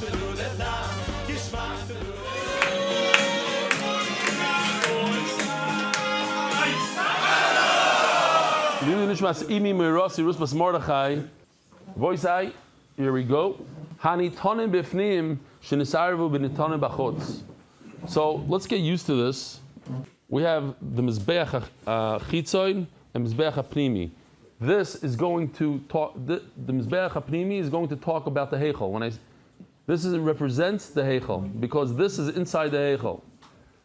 Here we go. So let's get used to this. We have the Mizbeach Chitzoin and Mizbeach Pnimi. This is going to talk. The Mizbeach Pnimi is going to talk about the Heichel. This represents the Heichel because this is inside the Heichel.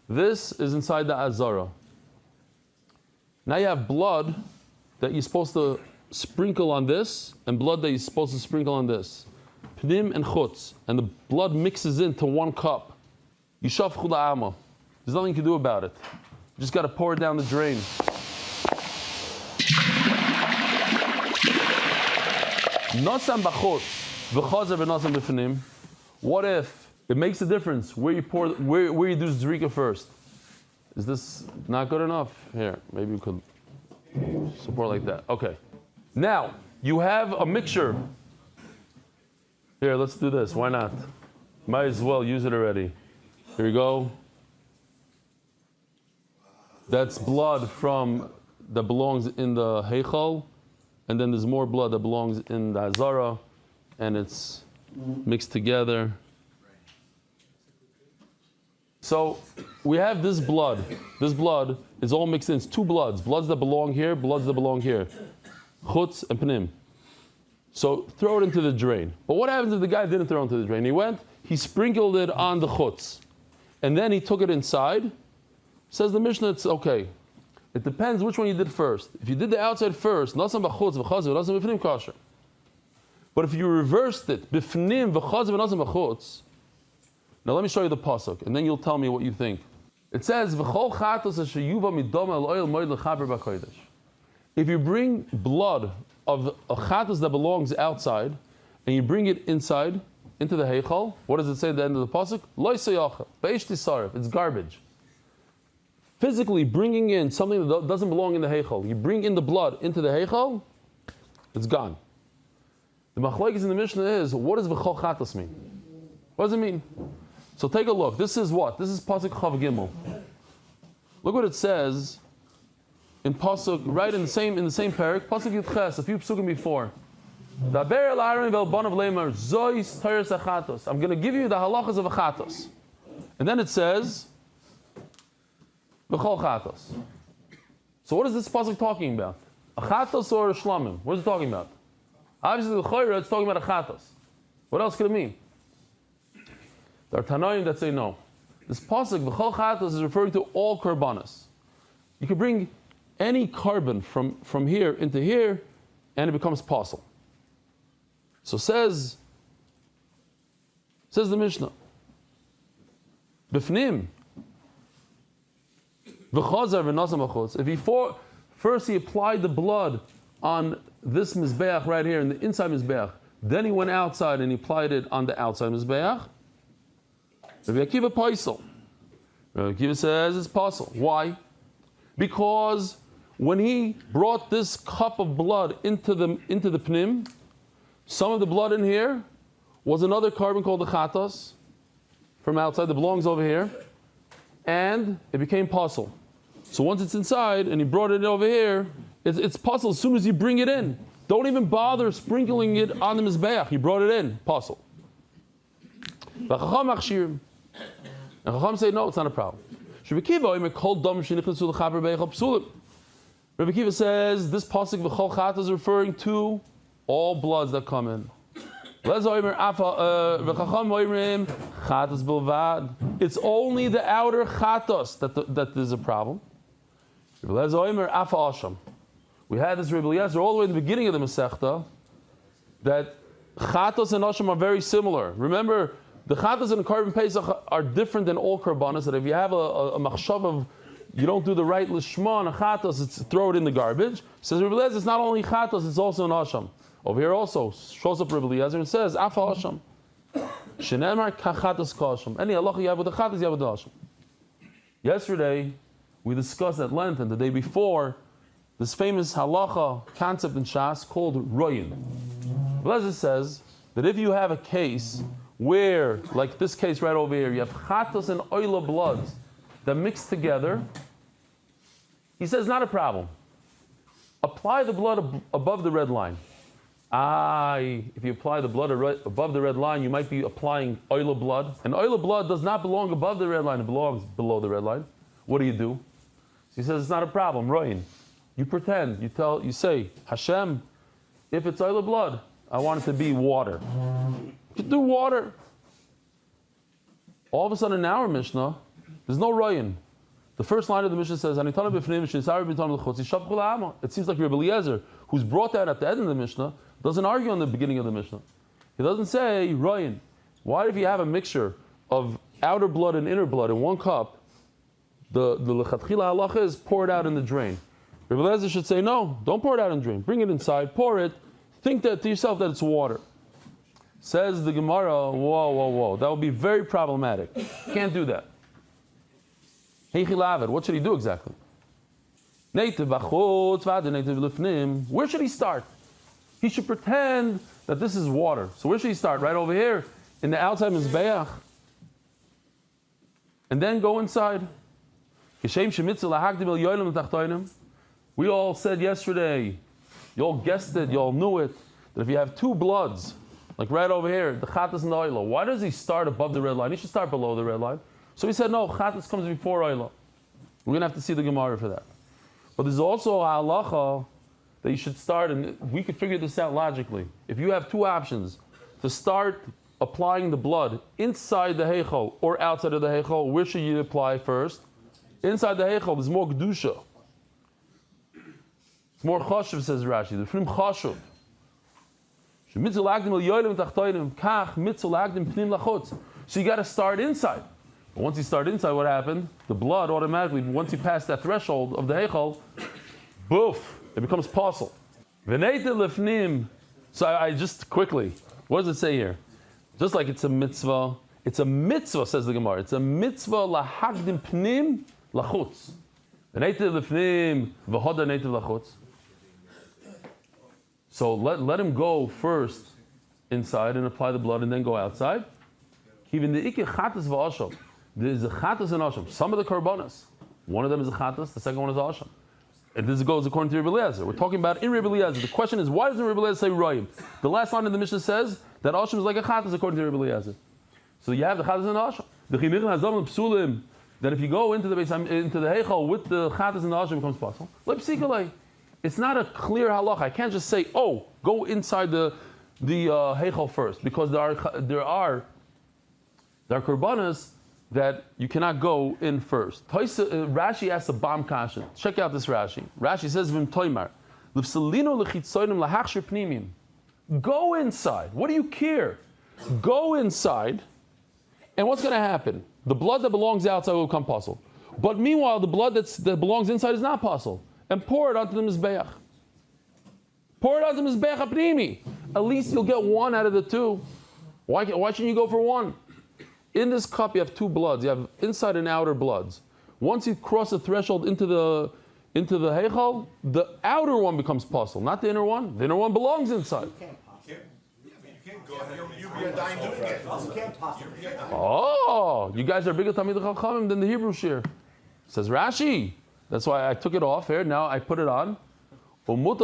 This is inside the Azara. Now you have blood that you're supposed to sprinkle on this, and blood that you're supposed to sprinkle on this. Pnim and chutz, and the blood mixes into one cup. Yishafchu la'ama. There's nothing you can do about it. You just got to pour it down the drain. Nosam b'chutz, v'chazer v'nosam b'fnim. What if it makes a difference where you pour, where you do zrika first? Is this not good enough? Here, maybe we could support like that. Okay. Now, you have a mixture. Here, let's do this. Why not? Might as well use it already. Here you go. That's blood that belongs in the Heichal, and then there's more blood that belongs in the Azara, and it's mixed together. So we have this blood. This blood is all mixed in. It's two bloods. Bloods that belong here, bloods that belong here. Chutz and Pnim. So throw it into the drain. But what happens if the guy didn't throw it into the drain? He sprinkled it on the chutz. And then he took it inside. Says the Mishnah, it's okay. It depends which one you did first. If you did the outside first, nasam b'chutz v'chazer v'nasam b'fnim kosher. But if you reversed it, b'fnim v'chazer v'nasam b'chutz. Now let me show you the pasuk, and then you'll tell me what you think. It says, v'chol chatos asher yuva midom el oil moed l'chaber b'kodesh. If you bring blood of a chatos that belongs outside, and you bring it inside, into the heichal, what does it say at the end of the pasuk? Lo yisayachah, be'esh tisaref, it's garbage. Physically bringing in something that doesn't belong in the heichal, you bring in the blood into the heichal, it's gone. The machlokes in the Mishnah is, what does v'chol chatos mean? What does it mean? So take a look. This is what? This is pasuk Chav Gimel. Look what it says in pasuk, right in the same parak, pasuk Yud Ches, a few psukim before. Daber el Aaron vel banav leimar zois teres achatos. I'm going to give you the halachas of achatos, and then it says v'chol chatos. So what is this pasuk talking about? Achatos or shlamim? What is it talking about? Obviously the chayra, it's talking about achatos. What else could it mean? There are Tanoim that say no. This pasuk, v'chol chatos, is referring to all karbanos. You can bring any carbon from here into here, and it becomes pasul. So says the Mishnah, b'fnim, v'chazer v'nasam b'chutz. If first he applied the blood on this mizbeach right here, in the inside mizbeach, then he went outside and he applied it on the outside mizbeach. Rabbi Akiva paisel. Rabbi Akiva says it's pasul. Why? Because when he brought this cup of blood into the pnim, some of the blood in here was another carbon called the chatos from outside that belongs over here, and it became pasul. So once it's inside and he brought it over here, it's pasul as soon as you bring it in. Don't even bother sprinkling it on the mizbeach. You brought it in, pasul. And Chacham say, no, it's not a problem. Rabbi Akiva says, this pasuk v'chol chatos is referring to all bloods that come in. It's only the outer chatos that there's a problem. We had this Rebbe Eliezer all the way in the beginning of the Masechta, that chatos and asham are very similar. Remember, the chatos and the carbon pesach are different than all karbanos. That if you have a machshav of you don't do the right lishma on a chatos, it's throw it in the garbage. Says Rebbe Eliezer, it's not only chatos, it's also an asham. Over here also shows up Rebbe Eliezer and says afa asham. Shenemar kachatos kasham. Any halacha you have with the chatos, you have with the asham. Yesterday we discussed at length, and the day before, this famous halacha concept in Shas called royin. Rebbe Eliezer says that if you have a case where, like this case right over here, you have chatos and oila bloods that mix together, he says not a problem. Apply the blood above the red line. If you apply the blood above the red line, you might be applying oila blood. And oila blood does not belong above the red line, it belongs below the red line. What do? So he says it's not a problem, Royin. You pretend, you say, Hashem, if it's oila blood, I want it to be water. You do water. All of a sudden in our Mishnah, there's no Royin. The first line of the Mishnah says, it seems like Rabbi Eliezer, who's brought that at the end of the Mishnah, doesn't argue on the beginning of the Mishnah. He doesn't say, Royin, why if you have a mixture of outer blood and inner blood in one cup, the lechatchila halacha is pour it out in the drain. Rabbi Eliezer should say, no, don't pour it out in the drain. Bring it inside, pour it, think that to yourself that it's water. Says the Gemara, whoa, that would be very problematic. Can't do that. What should he do exactly? Where should he start? He should pretend that this is water. So where should he start? Right over here, in the outside Mizbeach. And then go inside. We all said yesterday, you all guessed it, you all knew it, that if you have two bloods, like right over here, the chatas and the oila, why does he start above the red line? He should start below the red line. So he said, no, chatas comes before oila. We're going to have to see the Gemara for that. But there's also a halacha that you should start, and we could figure this out logically. If you have two options, to start applying the blood inside the heichal or outside of the heichal, where should you apply first? Inside the heichal, there's more kedusha. It's more chashuv, says Rashi. The frim chashuv. So you got to start inside. But once you start inside, what happened? The blood automatically, once you pass that threshold of the heichal, boof, it becomes pasul. So I just quickly, what does it say here? Just like it's a mitzvah, says the Gemara. It's a mitzvah lahagdim pnim lachutz. So let him go first inside and apply the blood and then go outside. Even the ikir chatas v'asham. There is a chatas and asham. Some of the karbanas. One of them is a chatas, the second one is asham. And this goes according to Rabbi Eliezer. We're talking about in Rabbi Eliezer. The question is, why doesn't Rabbi Eliezer say royim? The last line of the Mishnah says that asham is like a chatas according to Rabbi Eliezer. So you have the chatas and asham. The chinuch hazam psulim, that if you go into the heichal with the chatas and the asham, becomes possible. It's not a clear halacha. I can't just say, oh, go inside the heichal first, because there are korbanos that you cannot go in first. Rashi asks a bomb kasha. Check out this Rashi. Rashi says, "Vim toimar, l'fsalino l'chitzonim lahachshir pnimim." Go inside. What do you care? Go inside, and what's going to happen? The blood that belongs outside will become pasul. But meanwhile, the blood that belongs inside is not pasul. And pour it onto the mizbeach. Pour it onto the mizbeach apnimi. At least you'll get one out of the two. Why shouldn't you go for one? In this cup, you have two bloods. You have inside and outer bloods. Once you cross the threshold into the heichal, the outer one becomes pasul, not the inner one. The inner one belongs inside. You can't go ahead. You're dying doing it. You can't possibly. Oh, you guys are bigger Talmidei Chachamim than the Hebrew shir. Says Rashi. That's why I took it off here. Now I put it on. You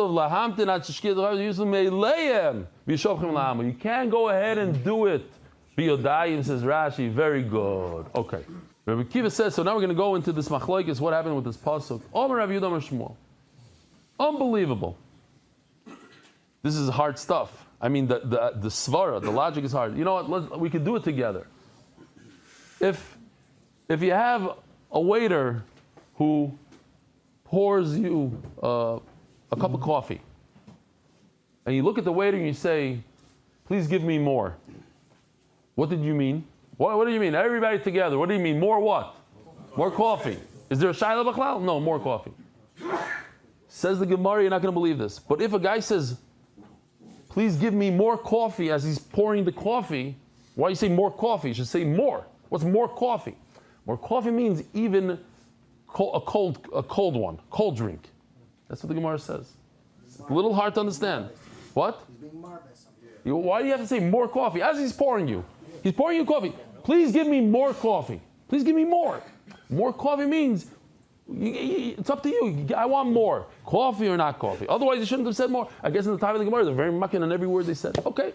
can't go ahead and do it. Biyodayim, says Rashi. Very good. Okay. Rabbi Kiva says, so now we're going to go into this machlokes. What happened with this pasuk? Omer Rav Yehuda Omer Shmuel. Unbelievable. This is hard stuff. I mean, the svara, the logic is hard. You know what? We could do it together. If you have a waiter who pours you a cup of coffee, and you look at the waiter and you say, "Please give me more." What did you mean? What do you mean? Everybody together. What do you mean? More what? More coffee. Is there a shayla b'chlal? No, more coffee. Says the Gemara, you're not going to believe this. But if a guy says, "Please give me more coffee," as he's pouring the coffee, why do you say more coffee? You should say more. What's more coffee? More coffee means even a cold one, cold drink. That's what the Gemara says. It's a little hard to understand. What? Why do you have to say more coffee as he's pouring you? He's pouring you coffee. Please give me more coffee. Please give me more. More coffee means it's up to you. I want more. Coffee or not coffee. Otherwise, you shouldn't have said more. I guess in the time of the Gemara, they're very mucking on every word they said. Okay.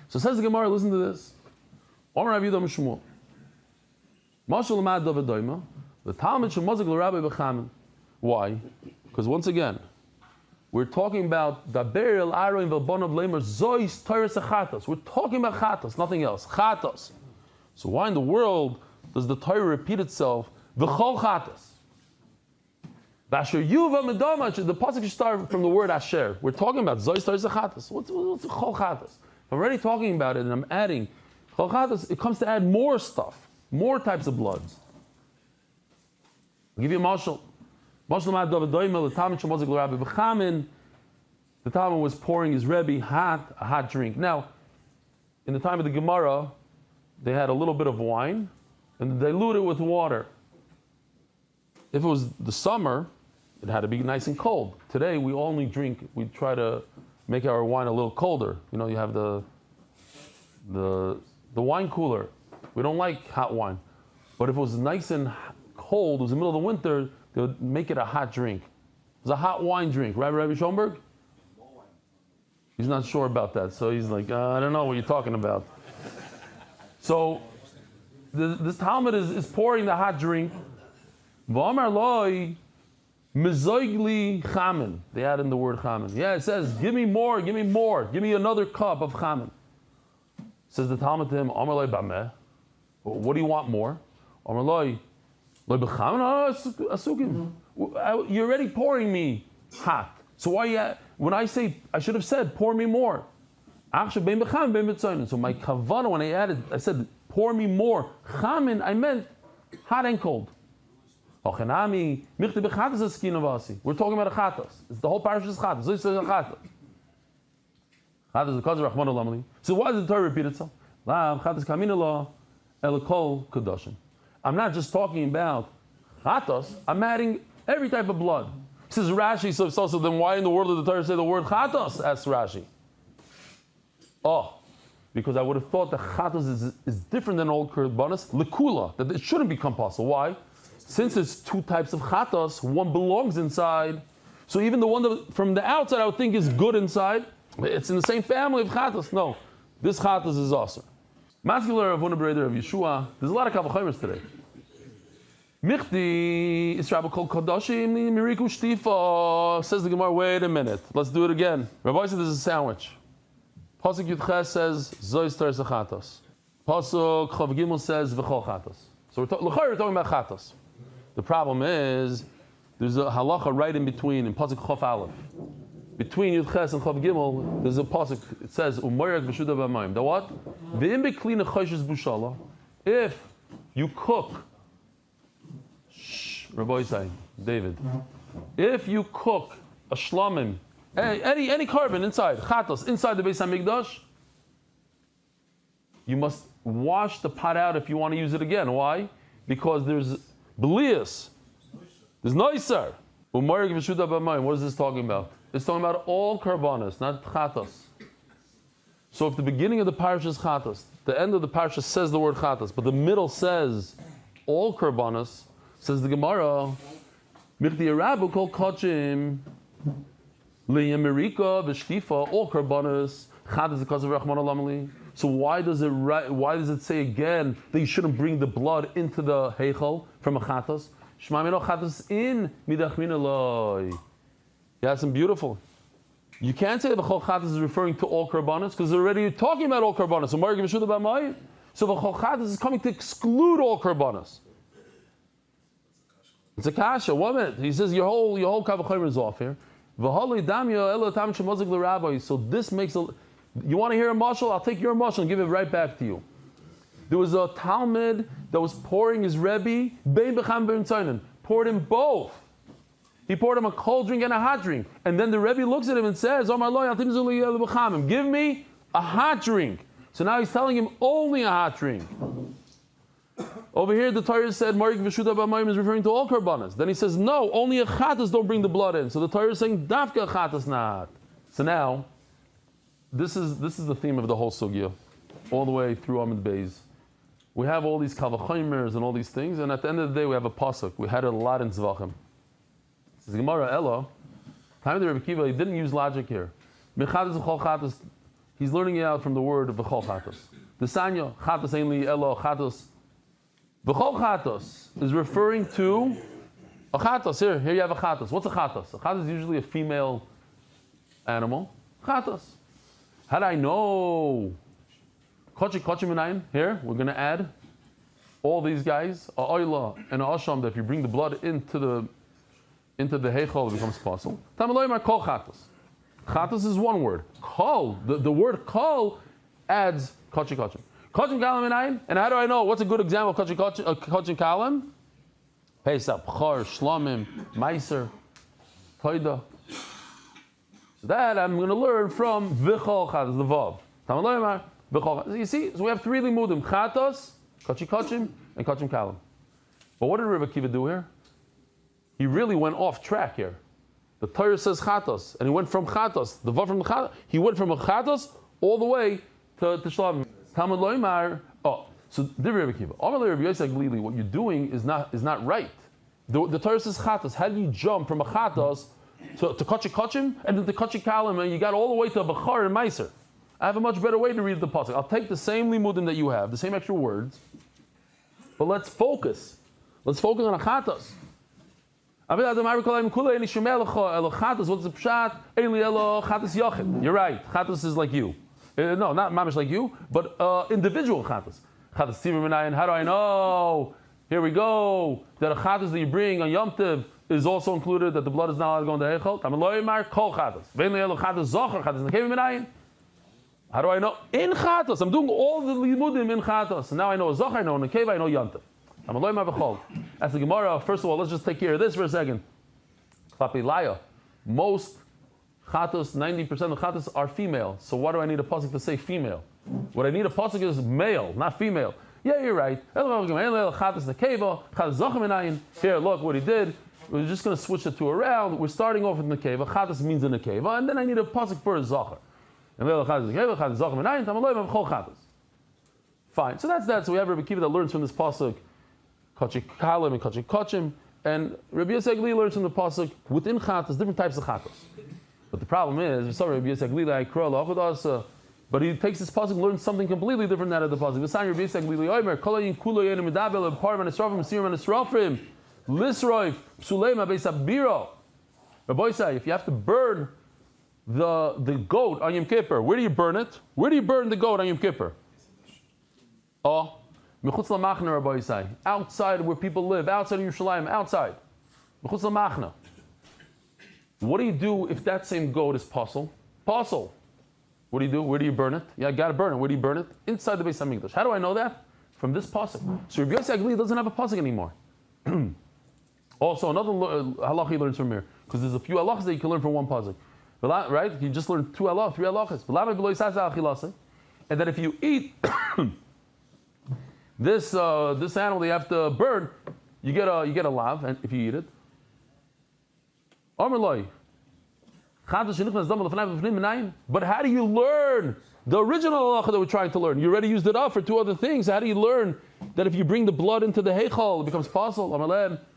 So says the Gemara, listen to this. Omer Rav Yehuda Shmuel. Mashal Lamad David Doima. The Talmud Shemazig l'Rabbi B'chamin. Why? Because once again, we're talking about the burial Ariel and Velbonav Lamer Zois Torah Chatos. We're talking about Chatos, nothing else. Chatos. So why in the world does the Torah repeat itself? V'chol Chatos. Asher Yuva Medama. The pasuk should start from the word Asher. We're talking about Zois Torah Chatos. What's Chol Chatos? I'm already talking about it, and I'm adding Chol Chatos. It comes to add more stuff, more types of bloods. I'll give you a mashal. The Talmud was pouring his Rebbe a hot drink. Now, in the time of the Gemara, they had a little bit of wine and diluted it with water. If it was the summer, it had to be nice and cold. Today, we try to make our wine a little colder. You know, you have the wine cooler. We don't like hot wine. But if it was nice and cold, it was the middle of the winter, they would make it a hot drink. It was a hot wine drink, right, Rabbi Schoenberg? He's not sure about that, so he's like, I don't know what you're talking about. So this Talmud is pouring the hot drink. V'amar loi mezoigli chamin. They add in the word chamin. Yeah, it says, give me more, give me another cup of chamin. Says the Talmud to him, Amar loi bameh. What do you want more? Amar loi you're already pouring me hot. So why? When I say, I should have said, pour me more. So my kavanah, when I said, pour me more. Chamin, I meant hot and cold. We're talking about a chatos. It's the whole parish is chatos. So it's a chatos. Chatos is Chazarah Rachmana Lamali. So why does the Torah repeat itself? I'm not just talking about chatos, I'm adding every type of blood. Says Rashi, so then why in the world did the Torah say the word chatos? Asks Rashi. Oh, because I would have thought that chatos is different than all korbanos, lekula, that it shouldn't become possible. Why? Since it's two types of chatos, one belongs inside. So even the one that from the outside I would think is good inside, it's in the same family of chatos. No, this chatos is awesome. Mascular of Breder of Yeshua. There's a lot of kavachayimers today. Michti is Rabbi called Kodashim Miriku Shtifa. Says the Gemara. Wait a minute. Let's do it again. Rabbi said this is a sandwich. Pasuk Yudches says Zois Torah Chatos. Pasuk Chav Gimel says V'chol Chatos. So we're talking about chatos. The problem is there's a halacha right in between in pasuk Chav Aleph. Between Yudches and Chav Gimel, there's a pasuk. It says Umayrak v'shuda b'mayim. The what? V'im beklina choshes bushala. If you cook, Rabbi say, David, if you cook a shlamim, any carbon inside chatos inside the Beis Hamikdash, you must wash the pot out if you want to use it again. Why? Because there's belias, there's noiser. Umayrak v'shuda b'mayim. What is this talking about? It's talking about all karbanos, not chatos. So if the beginning of the parish is chatos, the end of the parish says the word chatos, but the middle says all karbanos, says the Gemara, Michti Arabu kol kachim liyamerika v'shtifa all karbanos chatos because of Rachmana Lamali. So why does it say again that you shouldn't bring the blood into the heichal from a chatos? Shema mino chatos in midachmin eloi. Yes, and beautiful. You can't say that the Chol Chatos is referring to all karbanos because they're already talking about all karbanos. So the Chol Chatos is coming to exclude all karbanos. It's a kasha. 1 minute. He says your whole kavachomer is off here. So this makes a. You want to hear a mashal? I'll take your mashal and give it right back to you. There was a Talmud that was pouring his Rebbe poured him both. He poured him a cold drink and a hot drink. And then the Rebbe looks at him and says, give me a hot drink. So now he's telling him only a hot drink. Over here the Torah said, Marik Vishuda B'mayim is referring to all karbanas. Then he says, no, only a chatas don't bring the blood in. So the Torah is saying, Dafka chatas not. So now, this is the theme of the whole sugya. all the way through Amud Beis. We have all these Kavachaimers and all these things, and at the end of the day, we have a pasuk. We had it a lot in Zevachim. Says Gemara Ella, time of the Rebbe Kiva, he didn't use logic here. He's learning it out from the word of v'chol chatos. The Sanya, chatos ainli elo chatos. V'chol chatos is referring to a chatos. Here you have a chatos. What's a chatos? A chatos is usually a female animal. Chatos. How do I know? Kochi minayin. Here, we're going to add all these guys, a oila and a asham, that if you bring the blood into the heichal, it becomes possible. Tamaloyimar kol chatos. Chatos is one word. Kol, the word kol adds kochi. Kochi kalam minayin. And how do I know? What's a good example of kochi kalam? Pesach, Bchor, Shlomim, Meiser, Toida. So that I'm going to learn from V'chol Chatos, the Vav. Tamaloyimar, V'chol Chatos. You see, so we have three limudim: Chatos, Kochim, and Kochim Kalam. But what did Rebbe Kiva do here? He really went off track here. The Torah says Chatos, and he went from Chatos, the Vav from the Chatos. He went from a Chatos all the way to Shlomim. Tamaloyimar. So, Rebbe Kiva, what you're doing is not right. The Torah says chatos. How do you jump from a chatos to kochim and then to kochi kalim, and you got all the way to a bachar and meiser? I have a much better way to read the pasuk. I'll take the same limudim that you have, the same extra words, but let's focus. Let's focus on a chatos. What's the pshat? You're right. Chatos is like you. No, not mamish like you, but individual chatos. How do I know? Here we go. That a chatos that you bring on Yom Tov is also included, that the blood is not allowed to go into Heichal. How do I know? In chatos. I'm doing all the limudim in chatos. And now I know a zocher, I know a nekeva, I know Yom Tov. As the Gemara, first of all, let's just take care of this for a second. Most chatos, 90% of chatos are female. So why do I need a pasuk to say female? What I need a pasuk is male, not female. Yeah, you're right. Here, look what he did. We're just going to switch the two around. We're starting off with nekeva. Chatos means a nekeva, and then I need a pasuk for a zocher. Fine. So that's that. So we have Rebbe Kiva that learns from this pasuk, kochi kalim and kochi kochim, and Rabbi Yosef Agli learns from the pasuk within chatos, different types of chatos. But the problem is, sorry, Rabbi Yosef Agli but he takes this pasuk and learns something completely different out of the pasuk. If you have to burn the goat on Yom Kippur, where do you burn it? Where do you burn the goat on Yom Kippur? Outside where people live, outside of Yerushalayim, outside. What do you do if that same goat is pasul? Pasul. What do you do? Where do you burn it? Yeah, I got to burn it. Where do you burn it? Inside the Beis Hamikdash. How do I know that? From this pasuk. So Rabbi Yosef Agli doesn't have a pasuk anymore. Also, another halach he learns from here, because there's a few halachas that you can learn from one pasuk. Right? You just learn 2 halachas, 3 halachas. And that if you eat this animal that you have to burn, you get a lav, and if you eat it. But how do you learn the original halacha that we're trying to learn? You already used it up for 2 other things. How do you learn that if you bring the blood into the heichal, it becomes possible?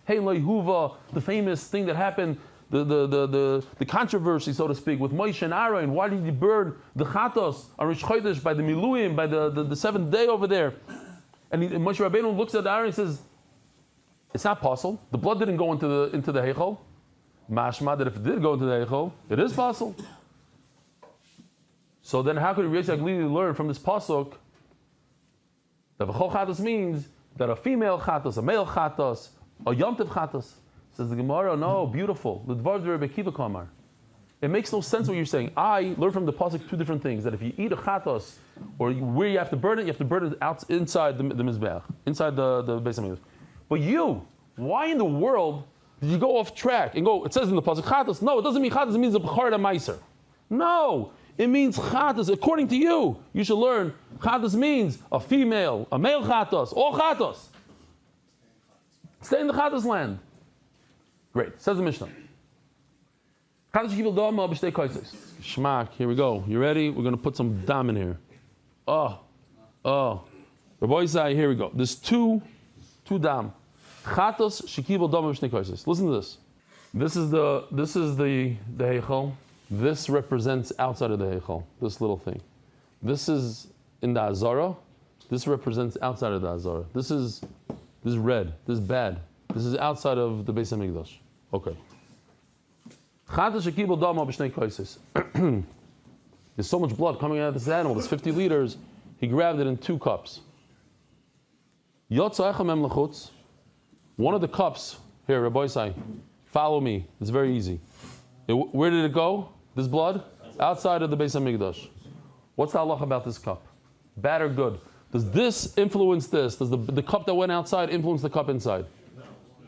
The famous thing that happened, the controversy, so to speak, with Moshe and Aaron. Why did you burn the chatos on Rish Chodesh by the Miluim, by the 7th day over there? And Moshe Rabbeinu looks at Aaron and says, "It's not possible. The blood didn't go into the heichal." Mashma that if it did go into the Eichel, it is possible. So then how could Rabbi Yosef Agli learn from this pasuk that v'chol chatos means that a female chatos, a male chatos, a Yom Tov chatos? Says the Gemara, no, beautiful. L'dvar Rebbe Kiva kamar. It makes no sense what you're saying. I learned from the pasuk 2 different things. That if you eat a chatos, or where you have to burn it out inside the mizbeach, inside the Beis Hamikdash. But you, why in the world did you go off track and go, it says in the pasuk chatos? No, it doesn't mean chatos, it means a b'char and a meiser. No, it means chatos. According to you, you should learn chatos means a female, a male chatos, all chatos. Stay in the chatos land. Great, says the Mishnah. Shmak, here we go. You ready? We're going to put some dam in here. Oh, Oh, Rabbi Isai, here we go. There's two dam. Chatos shekibel dam b'shnei kaisos. Listen to this. This is the heichal. This represents outside of the heichal. This little thing. This is in the Chazarah. This represents outside of the Chazarah. This is red. This is bad. This is outside of the Beis Hamikdash. Okay. Chatos shekibel dam b'shnei kaisos. There's so much blood coming out of this animal. There's 50 liters. He grabbed it in 2 cups. One of the cups, here, Rabbi Isai, follow me. It's very easy. Where did it go? This blood? Outside of the Beis Hamikdash. What's the halach about this cup? Bad or good? Does this influence this? Does the cup that went outside influence the cup inside?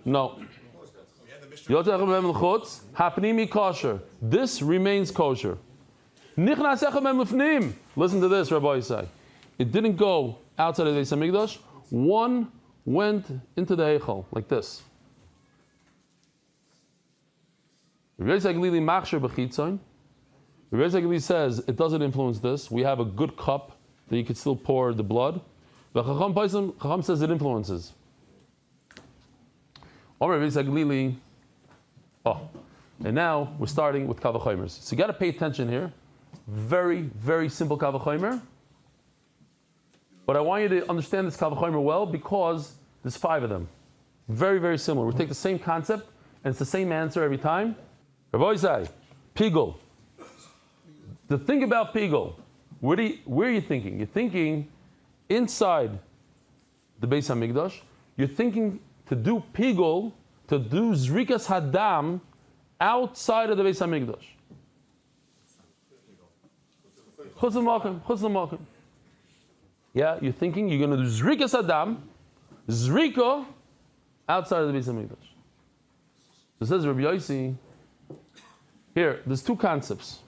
No. Hapnimi kosher. This remains kosher. Listen to this, Rabbi Isai. It didn't go outside of the Beis Hamikdash. One went into the heichal, like this. Rabbi Isai says it doesn't influence this. We have a good cup that you could still pour the blood. But Chacham says it influences. And now we're starting with Kavachomers. So you got to pay attention here. Very, very simple Kavachomer. But I want you to understand this Kavachomer well because there's 5 of them. Very, very similar. We take the same concept and it's the same answer every time. Rabbi Isai, Pigul. The thing about Pigul, where are you thinking? You're thinking inside the Beis HaMikdash. You're thinking to do Pigul, to do Zrikas Hadam outside of the Beis HaMikdash. Chutz l'malkim. Yeah, you're thinking you're going to do Zrikas Hadam, Zrika, outside of the Beis HaMikdash. It says Rabbi Yossi, here, there's 2 concepts.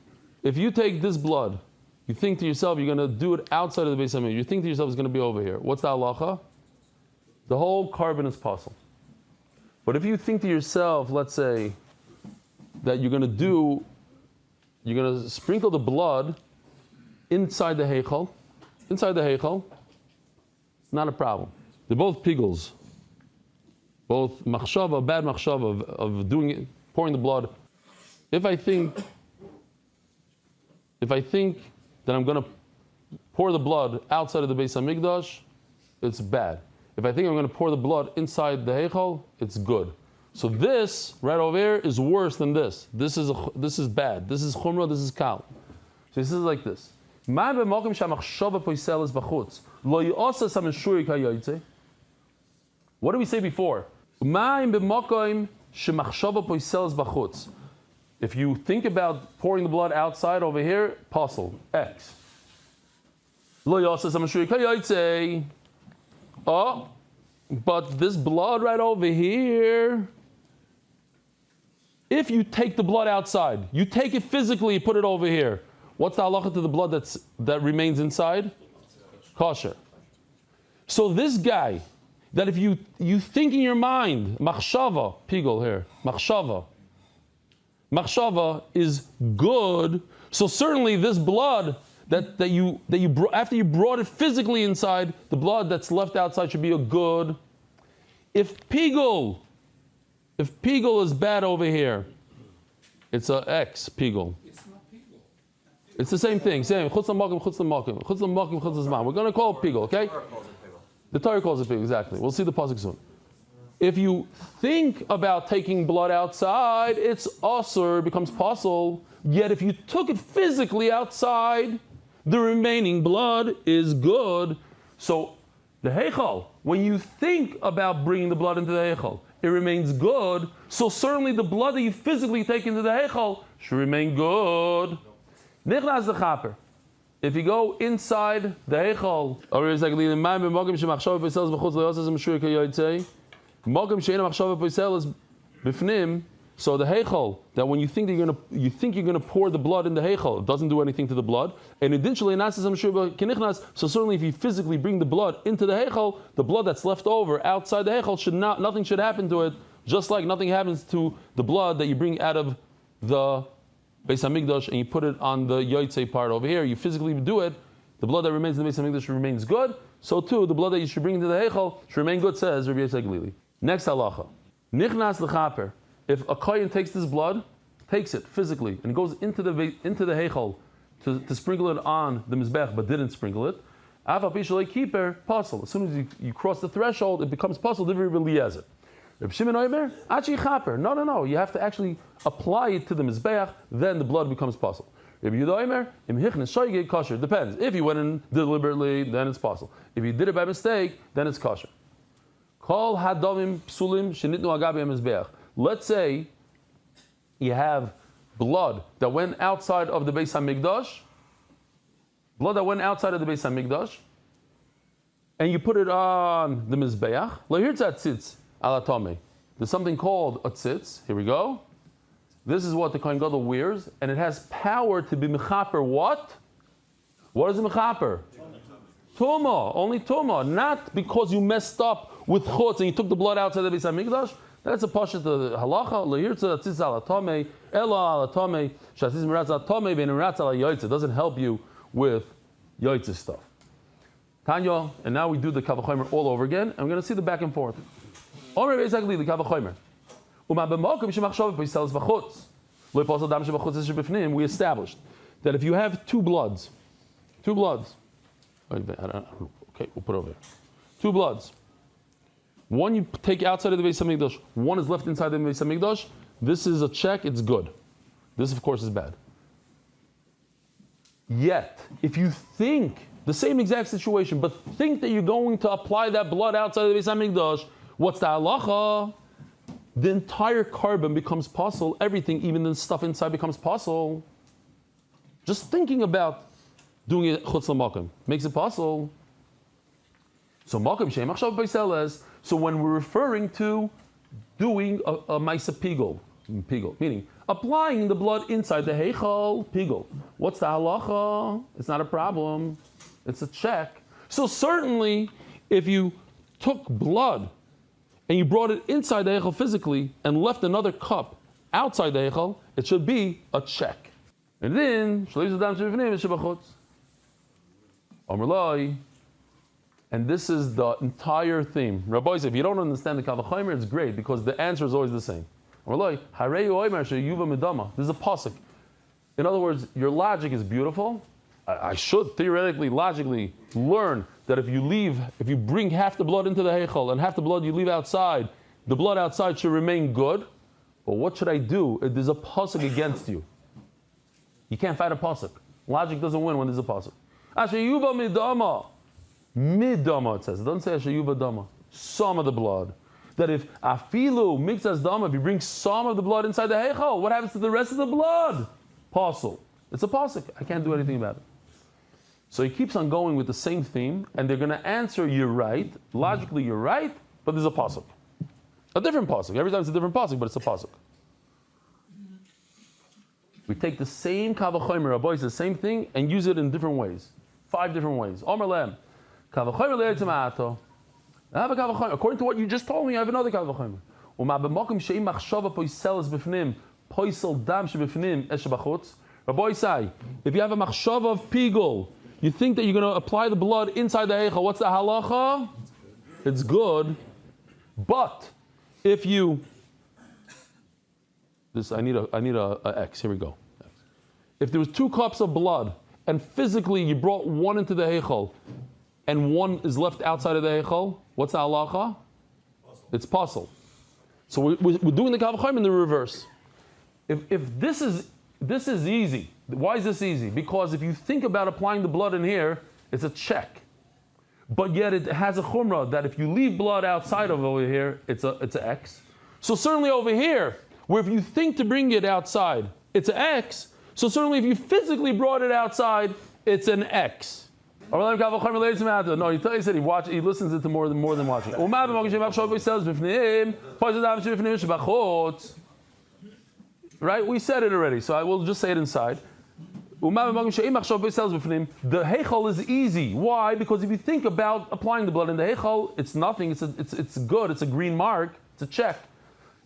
If you take this blood, you think to yourself you're going to do it outside of the Beis HaMikdash. You think to yourself it's going to be over here. What's the halacha? The whole carbon is possible. But if you think to yourself, let's say, that you're going to sprinkle the blood inside the heichal, not a problem. They're both piguls. Both machshava, bad machshava of doing it, pouring the blood. If I think that I'm going to pour the blood outside of the Beis HaMikdash, it's bad. If I think I'm going to pour the blood inside the heichal, it's good. So this right over here is worse than this. This is bad. This is chumrah. This is kal. So this is like this. What did we say before? If you think about pouring the blood outside over here, puzzle, X. Oh, but this blood right over here, if you take the blood outside, you take it physically, you put it over here. What's the halacha to the blood that remains inside? Kosher. So this guy, that if you think in your mind, machshava, pigul here, machshava is good. So certainly this blood that you after you brought it physically inside, the blood that's left outside should be a good. If pigul is bad over here, it's a X pigul. It's the same thing. Same. Chutz l'malkim. We're going to call it pigul, okay? The Torah calls it pigul, exactly. We'll see the pasuk soon. If you think about taking blood outside, it's asur, becomes possible. Yet if you took it physically outside, the remaining blood is good. So the heichal, when you think about bringing the blood into the heichal, it remains good. So certainly the blood that you physically take into the heichal should remain good. Nichnas the chaper. If you go inside the heichal, so the heichal, that when you think you're gonna pour the blood in the heichal, it doesn't do anything to the blood. And so certainly if you physically bring the blood into the heichal, the blood that's left over outside the heichal nothing should happen to it. Just like nothing happens to the blood that you bring out of the Beis HaMikdash and you put it on the yotzei part over here. You physically do it. the blood that remains in the Beis HaMikdash remains good, so too the blood that you should bring into the Heichal should remain good, says Rabbi Yosef Glili. Next halacha. Nichnas l'chaper. If a kohen takes this blood, takes it physically, and goes into the Heichal to sprinkle it on the Mizbech, but didn't sprinkle it, Pasul. As soon as you cross the threshold, it becomes Pasul. Divri Eliezer. Reb Shimon Omer, Achi Chaper. No. You have to actually apply it to the Mizbeach, then the blood becomes Pasul. Reb Yehuda Omer, Im Hichnes Shoygei kosher. Depends. If you went in deliberately, then it's Pasul. If you did it by mistake, then it's kosher. Kol Hadamim Psulim Shenitnu Agabi Mizbeach. Let's say you have blood that went outside of the Beis HaMikdash, and you put it on the Mizbeach. Here's a tzitz ala tome. There's something called a tzitz. Here we go. This is what the Kohen Gadol wears, and it has power to be mechaper what? What is a mechaper? Tuma. Only tuma. Not because you messed up with chutz and you took the blood outside the Beis HaMikdash. That's a pashat the halacha. Lehirtza tzitz ala tome. Ela ala tome. Shatzitz miratz ala tome. Ben miratz ala yoytze. It doesn't help you with yoytze stuff. Tanya, and now we do the kavachomer all over again, and we're going to see the back and forth. Omer basically the kavachomer. We established that if you have two bloods, okay, we'll put it over here. Two bloods. One you take outside of the Beis HaMikdash, one is left inside the Beis HaMikdash. This is a check, it's good. This, of course, is bad. Yet, if you think the same exact situation, but think that you're going to apply that blood outside of the Beis HaMikdash, what's the halacha? The entire carbon becomes pasul. Everything, even the stuff inside, becomes pasul. Just thinking about doing it chutz l'makom makes it pasul. So makom she'em achshav b'seles. So when we're referring to doing a ma'isa pigul, meaning applying the blood inside the heichal pigul, what's the halacha? It's not a problem. It's a check. So certainly, if you took blood and you brought it inside the heichal physically and left another cup outside the heichal, it should be a check. And then, and this is the entire theme. Rabbi said, if you don't understand the Kavachomer, it's great because the answer is always the same. This is a pasuk. In other words, your logic is beautiful. I should theoretically, logically learn that if you bring half the blood into the heichal and half the blood you leave outside, the blood outside should remain good. But what should I do if there's a pasuk against you? You can't fight a pasuk. Logic doesn't win when there's a pasuk. Ashayuva midama. Midama, it says. It doesn't say ashayuva dama. Some of the blood. That if afilu mixas dama, if you bring some of the blood inside the heichal, what happens to the rest of the blood? Pasul. It's a pasuk. I can't do anything about it. So he keeps on going with the same theme, and they're going to answer, you're right. Logically, you're right, but there's a pasuk. A different pasuk. Every time it's a different pasuk, but it's a pasuk. We take the same kavachomer, Rabbi, the same thing, and use it in different ways. 5 different ways. Omer lem. Kavachomer le'etzemato. I have a kavachomer. According to what you just told me, I have another kavachomer. Uma b'mokim she'im machshava poiseles b'fnim, poisel dam sheb'fnim es shebachutz. Rabbi say, if you have a machshava of pigul, you think that you're going to apply the blood inside the heichal, what's the halacha? It's good. But if you... I need a X. Here we go. If there was 2 cups of blood, and physically you brought one into the heichal, and one is left outside of the heichal, what's the halacha? It's pasul. So we're doing the kavachomer in the reverse. If this is easy. Why is this easy? Because if you think about applying the blood in here, it's a check. But yet it has a chumrah that if you leave blood outside of over here, it's an X. So certainly over here, where if you think to bring it outside, it's an X. So certainly if you physically brought it outside, it's an X. No, he said he listens it to more than watching. Right? We said it already, so I will just say it inside. The heichal is easy. Why? Because if you think about applying the blood in the heichal, it's nothing. It's good. It's a green mark. It's a check.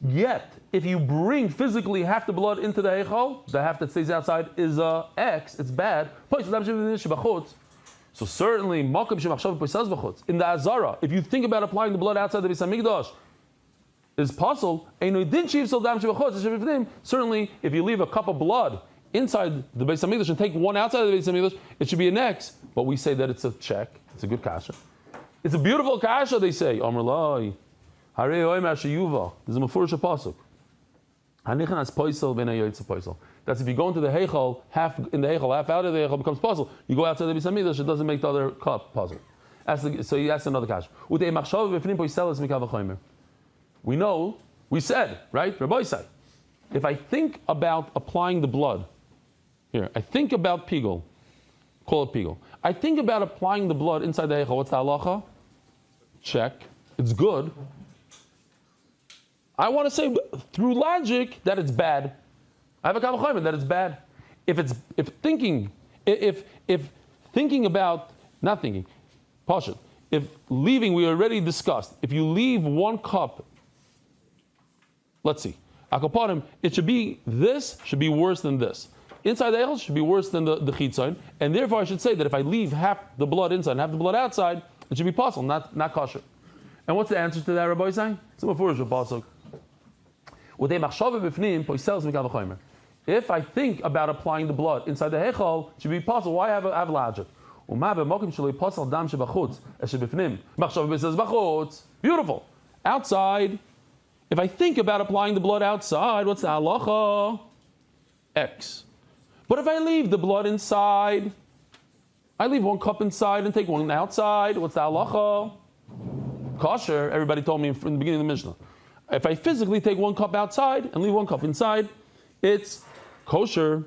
Yet, if you bring physically half the blood into the heichal, the half that stays outside is a X. It's bad. So certainly, in the Chazarah, if you think about applying the blood outside the Beis Hamikdash, is possible. Certainly, if you leave a cup of blood inside the Beis Hamikdash and take one outside of the Beis Hamikdash, it should be an X. But we say that it's a check. It's a good kasha. It's a beautiful kasha, they say. Amrlai. Ariel There's a mafurish pasuk. That's if you go into the heichal, half in the heichal, half out of the heichal becomes puzzle. You go outside the Beis Hamikdash, it doesn't make the other cup puzzle. So that's another kasha. We know, we said, right? Rabbi said, if I think about applying the blood, here, I think about pigul, call it pigul. I think about applying the blood inside the heichal. What's the halacha? Check. It's good. I want to say through logic that it's bad. I have a kavachayim that it's bad. If thinking about not thinking, pashut. If leaving, we already discussed. If you leave one cup, let's see, akapanim, it should be this should be worse than this. Inside the eichel should be worse than the chitzain, and therefore I should say that if I leave half the blood inside and half the blood outside, it should be possible, not kosher. And what's the answer to that, Rabbi saying? It's a mafurish pasuk. If I think about applying the blood inside the heichal, it should be possible. Why have logic? Beautiful. Outside, if I think about applying the blood outside, what's the halacha? X. But if I leave the blood inside, I leave one cup inside and take one outside, what's the halacha? Kosher, everybody told me from the beginning of the Mishnah. If I physically take one cup outside and leave one cup inside, it's kosher.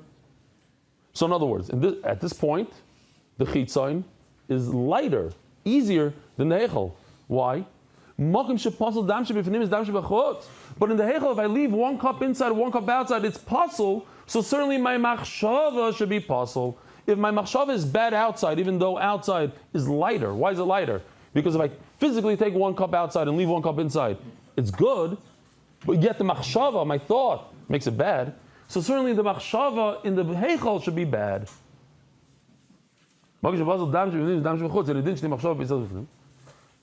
So in other words, at this point, the chitzain is lighter, easier than the heichal. Why? But in the heichal, if I leave one cup inside, one cup outside, it's possible. So certainly my machshava should be possible. If my machshava is bad outside, even though outside is lighter, why is it lighter? Because if I physically take one cup outside and leave one cup inside, it's good, but yet the machshava, my thought, makes it bad. So certainly the machshava in the heichal should be bad.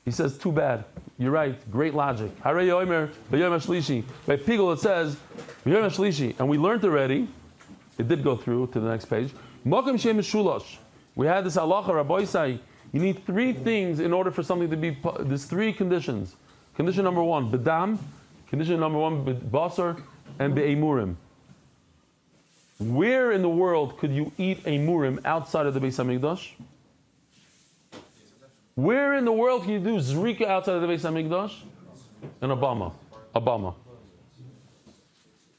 He says, too bad. You're right. Great logic. By Pigul it says, and we learned already, it did go through to the next page. We had this halacha, Rabbi say, you need three things in order for something to be, there's three conditions. Condition number one, bedam. Condition number one, basar, and be'emurim. Where in the world could you eat a murim outside of the Beis Hamikdash? Where in the world can you do zrika outside of the Beis Hamikdash? In Abama.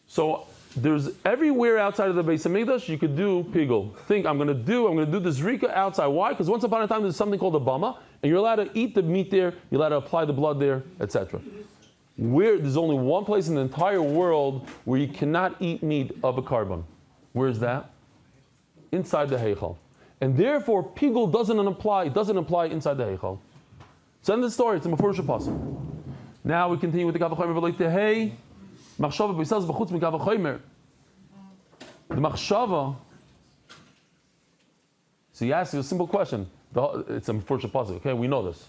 So there's everywhere outside of the Beis Hamikdash you could do pigul. Think I'm going to do the zrika outside. Why? Because once upon a time there's something called a bama, and you're allowed to eat the meat there, you're allowed to apply the blood there, etc. There's only one place in the entire world where you cannot eat meat of a carbon. Where is that? Inside the heichal. And therefore, pigul doesn't apply inside the heichal. So end the story. It's a mafurish pasuk. Now we continue with the kavachomer. Like the hey, machshava b'isaz v'chutz mikavachomer. The machshava. So you ask a simple question. It's a mafurish pasuk. Okay, we know this.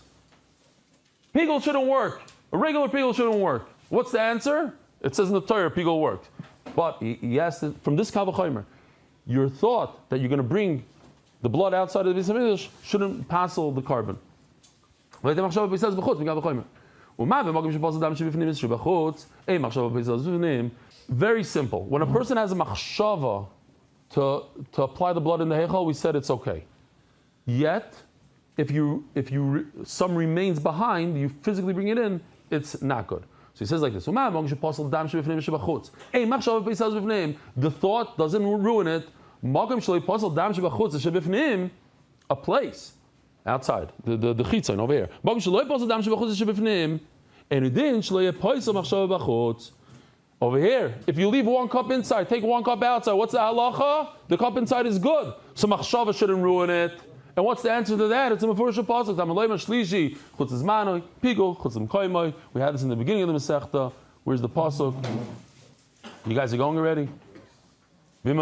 Pigul shouldn't work. A regular pigul shouldn't work. What's the answer? It says in the Torah, pigul worked. But he asked from this kavachomer, your thought that you're going to bring the blood outside of the Beis Hamikdash shouldn't passel the carbon. Very simple. When a person has a machshava to apply the blood in the heichal, we said it's okay. Yet, if some remains behind, you physically bring it in, it's not good. So he says like this: the thought doesn't ruin it. A place outside, the chitzon over here. Over here, if you leave one cup inside, take one cup outside, what's the halacha? The cup inside is good. So machshava shouldn't ruin it. And what's the answer to that? It's a mafurish pasuk. Leiba shlishi chutz zmanoi pigul chutz koimoi. We had this in the beginning of the Masechta. Where's the pasuk? You guys are going already? By Yom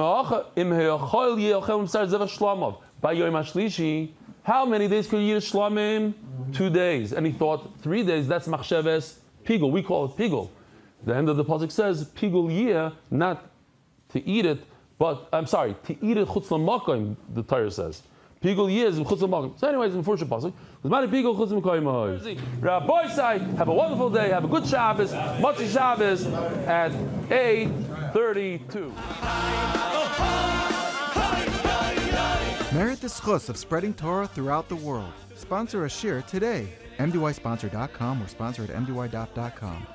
HaShlishi, How many days could you eat a shlamim? 2 days. And he thought 3 days, that's machsheves pigul. We call it pigul. The end of the pasuk says pigul yeh, not to eat it, but I'm sorry, to eat it chutz l'makom, the Torah says. Pigul yeh is chutz l'makom. So anyways, in the first pasuk, pigul chutz l'makom. Rabbi say, have a wonderful day, have a good Shabbos, Motzi Shabbos at 8:32. Merit the schus of spreading Torah throughout the world. Sponsor a shir today. MDYsponsor.com or sponsor at MDYDaf.com.